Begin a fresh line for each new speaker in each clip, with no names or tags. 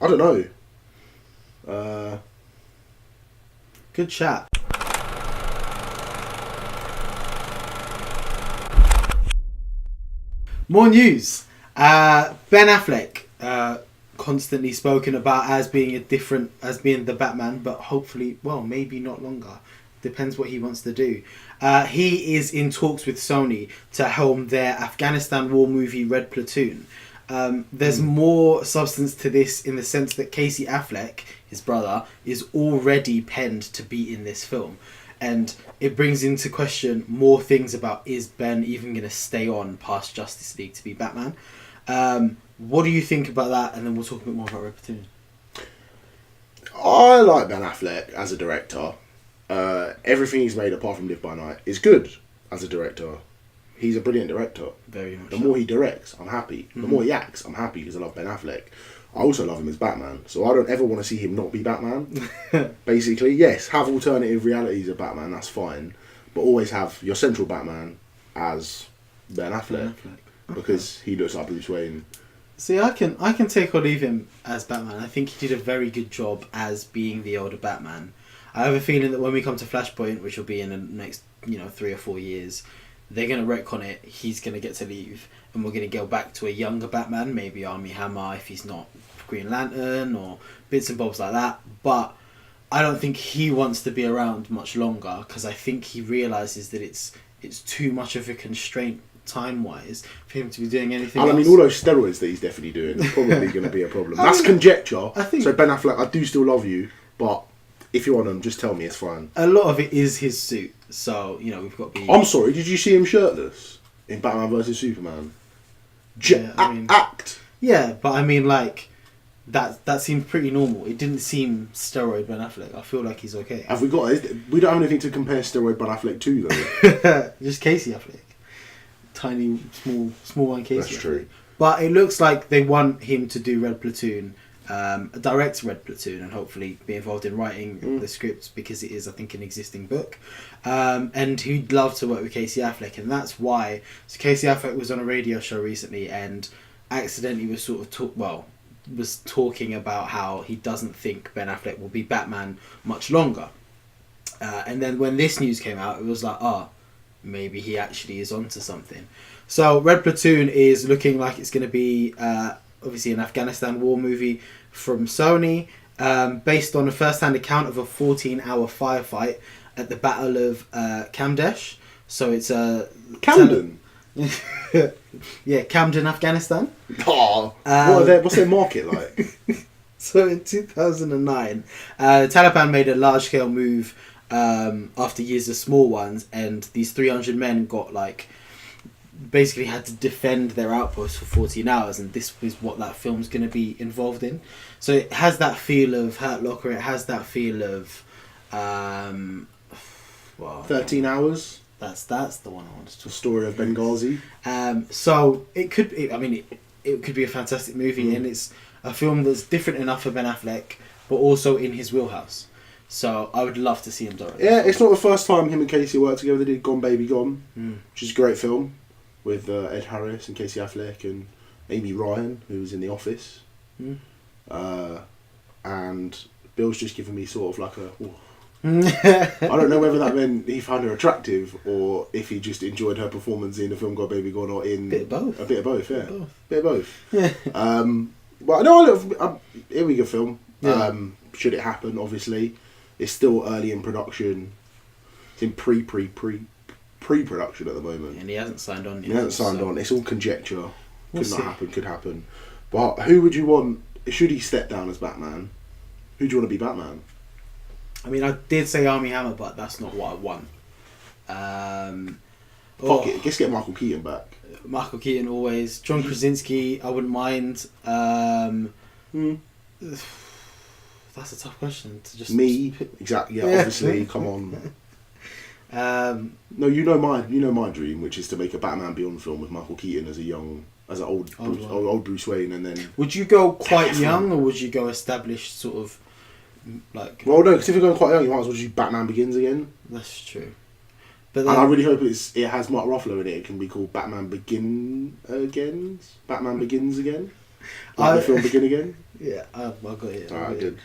I don't know.
Good chat. More news. Ben Affleck, constantly spoken about as being as being the Batman, but hopefully, well, maybe not longer. Depends what he wants to do. He is in talks with Sony to helm their Afghanistan war movie Red Platoon. There's more substance to this in the sense that Casey Affleck, his brother, is already penned to be in this film. And it brings into question more things about, is Ben even going to stay on past Justice League to be Batman? What do you think about that? And then we'll talk a bit more about Red Platoon.
I like Ben Affleck as a director. Everything he's made apart from Live by Night is good as a director. He's a brilliant director.
Very much.
The more he directs, I'm happy. The more he acts, I'm happy because I love Ben Affleck. I also love him as Batman, so I don't ever want to see him not be Batman. Basically, yes, have alternative realities of Batman, that's fine. But always have your central Batman as Ben Affleck. Because he looks like Bruce Wayne.
See, I can take or leave him as Batman. I think he did a very good job as being the older Batman. I have a feeling that when we come to Flashpoint, which will be in the next 3 or 4 years, they're going to retcon it. He's going to get to leave, and we're going to go back to a younger Batman, maybe Armie Hammer if he's not Green Lantern, or bits and bobs like that. But I don't think he wants to be around much longer, because I think he realises that it's too much of a constraint time-wise for him to be doing anything else.
I mean, all those steroids that he's definitely doing is probably going to be a problem. That's conjecture.
I think,
so Ben Affleck, I do still love you, but if you're on them, just tell me, it's fine.
A lot of it is his suit, so we've got to be...
I'm sorry, did you see him shirtless in Batman vs Superman? Act.
Yeah, but I mean, like, that seemed pretty normal. It didn't seem steroid Ben Affleck. I feel like he's okay.
Have we got? We don't have anything to compare steroid Ben Affleck to, though.
Just Casey Affleck, tiny, small one Casey.
That's true.
But it looks like they want him to do Red Platoon, direct Red Platoon, and hopefully be involved in writing the scripts, because it is, I think, an existing book. And he'd love to work with Casey Affleck, and that's why. So Casey Affleck was on a radio show recently and accidentally was was talking about how he doesn't think Ben Affleck will be Batman much longer. And then when this news came out, it was like, maybe he actually is onto something. So Red Platoon is looking like it's going to be obviously an Afghanistan war movie from Sony, based on a first-hand account of a 14-hour firefight at the Battle of Kamdesh. So it's
Camden.
Yeah, Camden, Afghanistan.
What's their market like?
So in 2009, Taliban made a large-scale move after years of small ones, and these 300 men got basically had to defend their outpost for 14 hours, and this is what that film's going to be involved in. So it has that feel of Hurt Locker. It has that feel of
13 Hours.
That's the one I wanted to talk.
The story of Benghazi.
So it could be a fantastic movie, and it's a film that's different enough for Ben Affleck, but also in his wheelhouse. So I would love to see him direct.
Yeah, it's not the first time him and Casey worked together. They did Gone Baby Gone, which is a great film with Ed Harris and Casey Affleck and Amy Ryan, who was in The Office. And Bill's just given me sort of like a... I don't know whether that meant he found her attractive or if he just enjoyed her performance in the film Gone Baby Gone, or in...
Bit of both.
A bit of both, yeah. Bit of both.
Yeah.
But no, here we go, film.
Yeah.
Should it happen, obviously. It's still early in production. It's in pre-production at the moment.
And he hasn't signed on yet.
He hasn't signed on. It's all conjecture.
We'll
Could not
see.
happen, could happen. But who would you want... Should he step down as Batman? Who do you want to be Batman?
I mean, I did say Armie Hammer, but that's not what I want.
Fuck it. Just get Michael Keaton back.
Michael Keaton always. John Krasinski, I wouldn't mind. That's a tough question to just...
Me? Exactly, yeah, obviously, come on. No, you know my dream, which is to make a Batman Beyond film with Michael Keaton as an old Bruce Wayne, and then...
Would you go quite young, or would you go established sort of, like...
Well, no, because if you're going quite young, you might as well just do Batman Begins Again.
That's true. But
and I really hope it has Mark Ruffalo in it. It can be called Batman Begins Again. Like the film begin again.
Yeah, I got it.
Alright, good.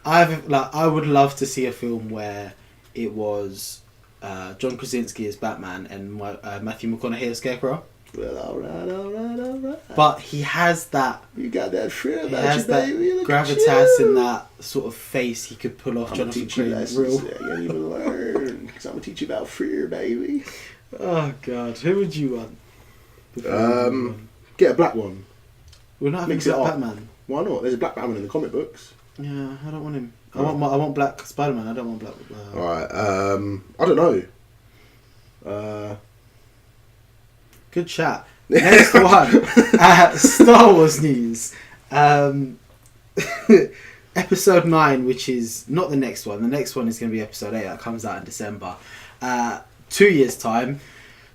I would love to see a film where it was John Krasinski as Batman and Matthew McConaughey as Scarecrow.
Well, alright.
But he has that.
You got that fear
He
about
has
you,
that
baby. Look at
gravitas
you.
and that sort of face he could pull off.
I'm
Jonathan
teach you
Crane
lessons.
real.
Yeah, you ain't even learn. Because I'm gonna teach you about fear, baby.
Oh God, who would you want?
Get a black one.
We're not having
Mix it
Black
up.
Batman.
Why not? There's a black Batman in the comic books.
Yeah, I don't want him. I
Right.
want Black Spider-Man. I don't want Black.
Alright, I don't know.
Good chat. Next one, Star Wars news. Episode 9, which is not the next one. The next one is going to be Episode 8. That comes out in December. 2 years' time.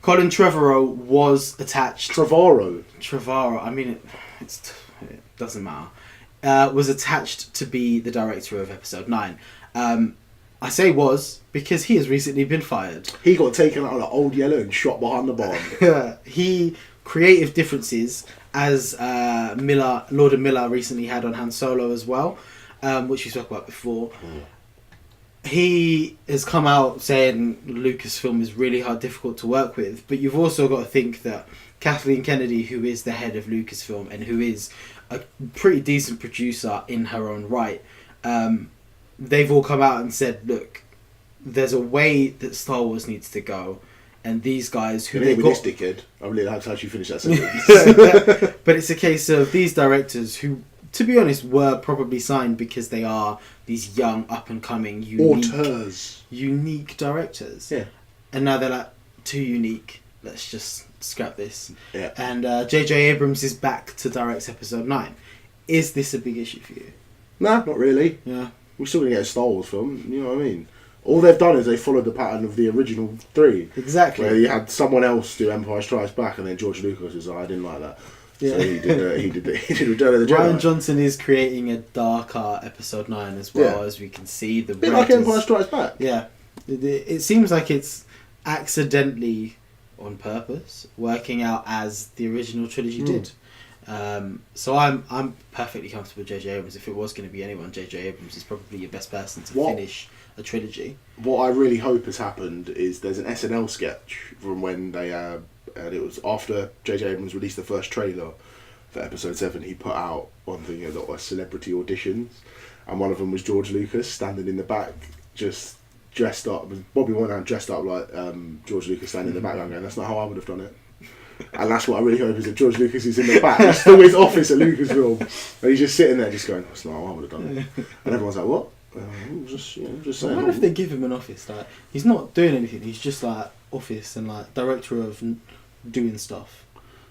Colin Trevorrow was attached.
Trevorrow.
I mean, it doesn't matter. Was attached to be the director of Episode 9. I say was because he has recently been fired.
He got taken out of the Old Yellow and shot behind the barn.
He creative differences, as Lord and Miller recently had on Han Solo as well, which we spoke about before. He has come out saying Lucasfilm is really difficult to work with, but you've also got to think that Kathleen Kennedy, who is the head of Lucasfilm and who is a pretty decent producer in her own right, they've all come out and said, look, there's a way that Star Wars needs to go, and these guys who
With
got...
this dickhead. I really like how you finish that sentence.
But it's a case of these directors who, to be honest, were probably signed because they are these young, up-and-coming, unique directors.
Yeah.
And now they're like, too unique, let's just scrap this.
Yeah.
And J.J. Abrams is back to direct Episode 9. Is this a big issue for you?
Nah, not really.
Yeah.
We're still going to get a Star Wars film, you know what I mean? All they've done is they followed the pattern of the original 3.
Exactly.
Where you had someone else do Empire Strikes Back and then George Lucas was like, I didn't like that.
Yeah.
So he did Return of the Jedi.
Ryan Johnson is creating a darker Episode 9 as well, as we can see. The
bit like Empire Strikes Back.
Yeah. It seems like it's accidentally, on purpose, working out as the original trilogy did. So I'm perfectly comfortable with J.J. Abrams. If it was going to be anyone, J.J. Abrams is probably your best person to finish a trilogy.
What I really hope has happened is there's an SNL sketch from when they and it was after J.J. Abrams released the first trailer for Episode 7. He put out one thing that was celebrity auditions, and one of them was George Lucas standing in the back, just dressed up. Bobby Moynihan dressed up like George Lucas standing in the background going, "That's not how I would have done it." And that's what I really hope is that George Lucas is in the back. He's still his office at Lucasfilm, and he's just sitting there, just going, "That's not how I would have done it." And everyone's like, "What?" Just saying.
I wonder if they give him an office. Like, he's not doing anything. He's just like office and like director of doing stuff,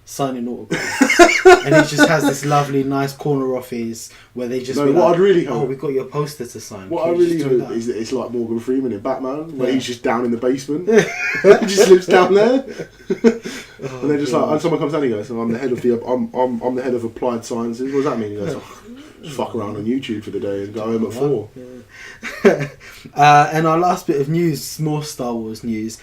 signing autographs, and he just has this lovely, nice corner office where they just.
No,
be
what
like,
I'd really hope.
Oh, we've got your poster to sign.
What
Can
I
you
really
just do
hope
that?"
is that it's like Morgan Freeman in Batman, where
Yeah.
he's just down in the basement. He just lives down there.
Oh,
And they're just
God.
like, and someone comes down and he goes, "I'm the head of I'm the head of applied sciences." What does that mean? He goes, "Oh, just fuck around on YouTube for the day and go home at 4.
And our last bit of news, more Star Wars news.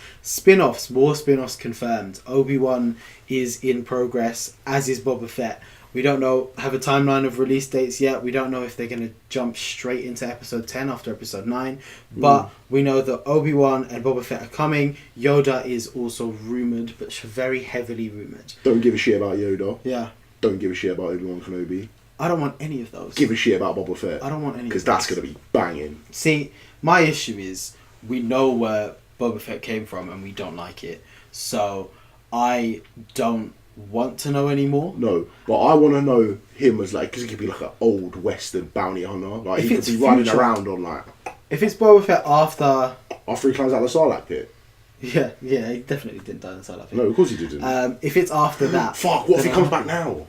More spin-offs confirmed. Obi-Wan is in progress, as is Boba Fett. We don't have a timeline of release dates yet. We don't know if they're going to jump straight into Episode 10 after Episode 9. But we know that Obi-Wan and Boba Fett are coming. Yoda is also rumoured, but very heavily rumoured.
Don't give a shit about Yoda.
Yeah.
Don't give a shit about Obi-Wan Kenobi.
I don't want any of those.
Give a shit about Boba Fett.
I don't want any of
Because
those.
that's going to be banging.
See, my issue is we know where Boba Fett came from and we don't like it. So I don't want to know anymore.
No, but I want to know him as like, because he could be like an old Western bounty hunter. Like,
If
he could
it's
be running
future-
around on like,
If it's Boba Fett after...
after he climbs out of the Sarlacc pit.
Yeah, he definitely didn't die in Sarlacc.
No, of course he didn't.
If it's after that...
Fuck, what if he
then
comes
I'm-
back now?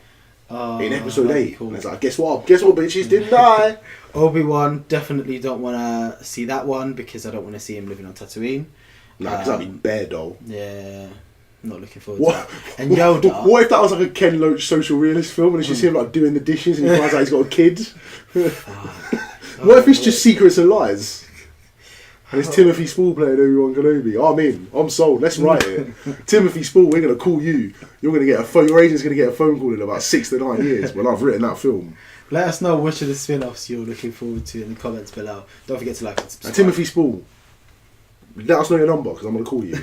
Oh,
In Episode
that'd be
8.
cool.
And it's like, guess what, bitches didn't die.
Obi-Wan, definitely don't want to see that one because I don't want to see him living on Tatooine.
No, because that'd be bare dull.
Yeah, not looking forward
What?
to that. And Yoda...
What if that was like a Ken Loach social realist film and it's just him like doing the dishes and he finds out he's got a kid? What if it's just secrets and lies? And it's Timothy Spall playing Obi-Wan Kenobi. I'm in. I'm sold. Let's write it. Timothy Spall, we're going to call you. You're going to get a phone. Your agent's going to get a phone call in about 6 to 9 years when I've written that film.
Let us know which of the spin-offs you're looking forward to in the comments below. Don't forget to like and subscribe.
And Timothy Spall, let us know your number because I'm going to call you.